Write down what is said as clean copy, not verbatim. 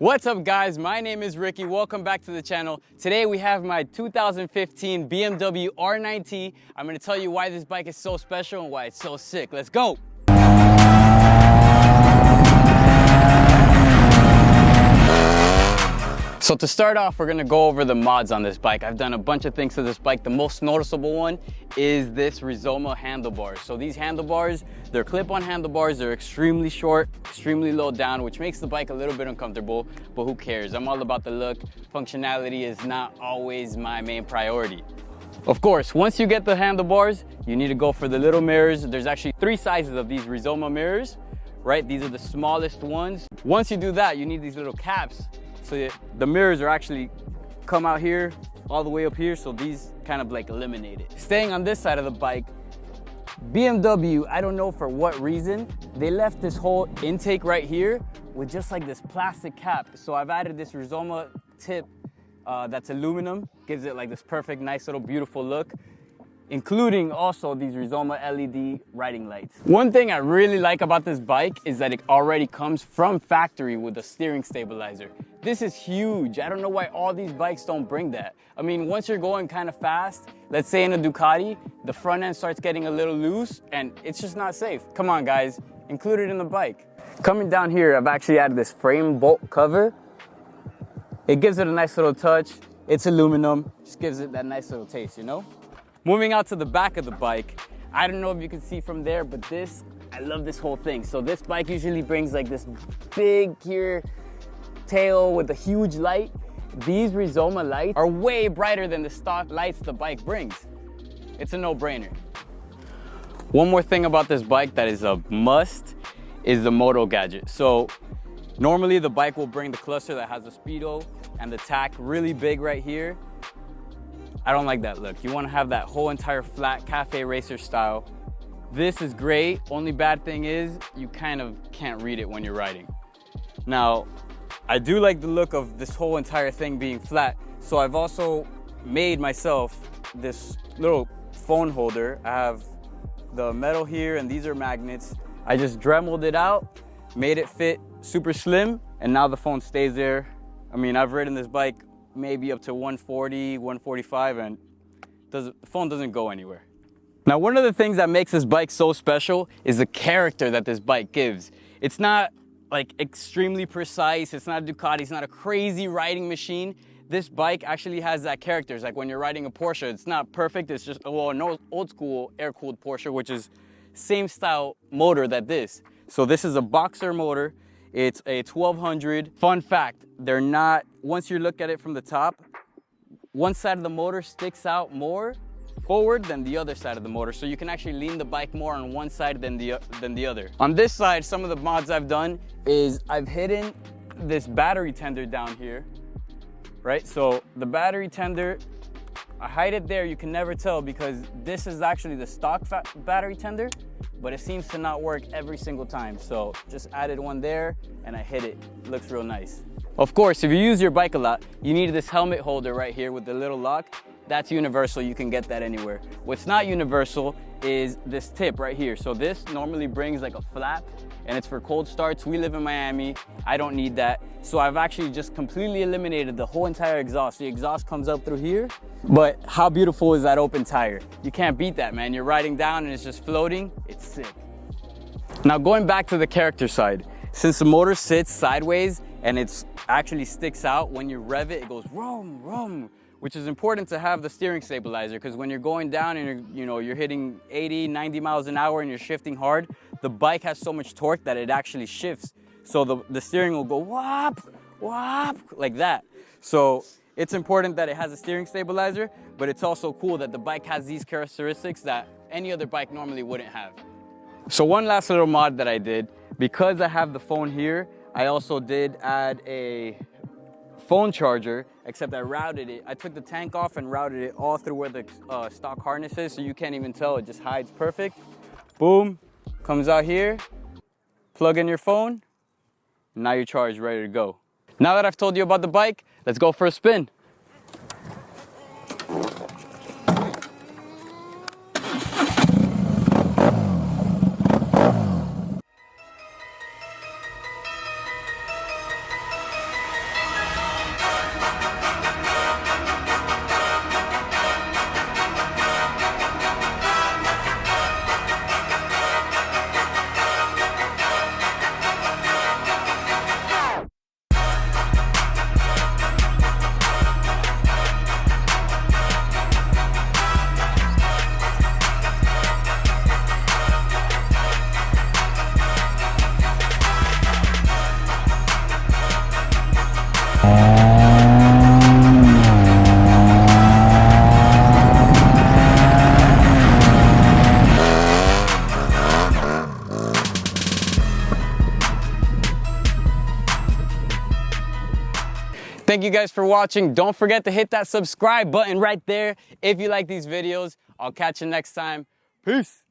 What's up guys, my name is Ricky. Welcome back to the channel. Today we have my 2015 BMW R9T. I'm going to tell you why this bike is so special and why it's so sick. Let's go! So to start off, we're gonna go over the mods on this bike. I've done a bunch of things to this bike. The most noticeable one is this Rizoma handlebars. So these handlebars, they're clip-on handlebars. They're extremely short, extremely low down, which makes the bike a little bit uncomfortable, but who cares? I'm all about the look. Functionality is not always my main priority. Of course, once you get the handlebars, you need to go for the little mirrors. There's actually 3 sizes of these Rizoma mirrors, right? These are the smallest ones. Once you do that, you need these little caps. So the mirrors are actually come out here, all the way up here, so these kind of like eliminate it. Staying on this side of the bike, BMW, I don't know for what reason, they left this whole intake right here with just like this plastic cap. So I've added this Rizoma tip that's aluminum, gives it like this perfect, nice little beautiful look, including also these Rizoma LED riding lights. One thing I really like about this bike is that it already comes from factory with a steering stabilizer. This is huge. I don't know why all these bikes don't bring that. I mean, once you're going kind of fast, let's say in a Ducati, the front end starts getting a little loose and it's just not safe. Come on guys, include it in the bike. Coming down here, I've actually added this frame bolt cover. It gives it a nice little touch. It's aluminum, just gives it that nice little taste, you know? Moving out to the back of the bike, I don't know if you can see from there, but I love this whole thing. So this bike usually brings like this big here tail with a huge light. These Rizoma lights are way brighter than the stock lights the bike brings. It's a no-brainer. One more thing about this bike that is a must is the moto gadget. So normally the bike will bring the cluster that has the speedo and the tack really big right here. I don't like that look. You want to have that whole entire flat cafe racer style. This is great. Only bad thing is you kind of can't read it when you're riding. Now, I do like the look of this whole entire thing being flat. So I've also made myself this little phone holder. I have the metal here and these are magnets. I just dremeled it out, made it fit super slim, and now the phone stays there. I mean, I've ridden this bike maybe up to 140, 145, and the phone doesn't go anywhere. Now, one of the things that makes this bike so special is the character that this bike gives. It's not like extremely precise, it's not a Ducati, it's not a crazy riding machine. This bike actually has that character. It's like when you're riding a Porsche, it's not perfect, it's just, well, an old school air-cooled Porsche, which is same style motor that this. So this is a boxer motor. It's a 1200. Fun fact, they're not, once you look at it from the top, one side of the motor sticks out more forward than the other side of the motor. So you can actually lean the bike more on one side than the other. On this side, some of the mods I've done is I've hidden this battery tender down here, right? So the battery tender, I hide it there, you can never tell because this is actually the stock battery tender, but it seems to not work every single time. So just added one there and I hid it. It looks real nice. Of course, if you use your bike a lot, you need this helmet holder right here with the little lock. That's universal, you can get that anywhere. What's not universal is this tip right here. So this normally brings like a flap and it's for cold starts. We live in Miami, I don't need that. So I've actually just completely eliminated the whole entire exhaust. The exhaust comes up through here, but how beautiful is that open tire? You can't beat that, man. You're riding down and it's just floating, it's sick. Now going back to the character side, since the motor sits sideways and it's actually sticks out, when you rev it, it goes vroom, vroom, which is important to have the steering stabilizer because when you're going down and you're hitting 80, 90 miles an hour and you're shifting hard, the bike has so much torque that it actually shifts. So the steering will go whop, whop, like that. So it's important that it has a steering stabilizer, but it's also cool that the bike has these characteristics that any other bike normally wouldn't have. So one last little mod that I did, because I have the phone here, I also did add a phone charger, except I routed it. I took the tank off and routed it all through where the stock harness is, so you can't even tell, it just hides perfect. Boom, comes out here, plug in your phone, and now you're charged, ready to go. Now that I've told you about the bike, let's go for a spin. Thank you guys for watching. Don't forget to hit that subscribe button right there if you like these videos. I'll catch you next time. Peace.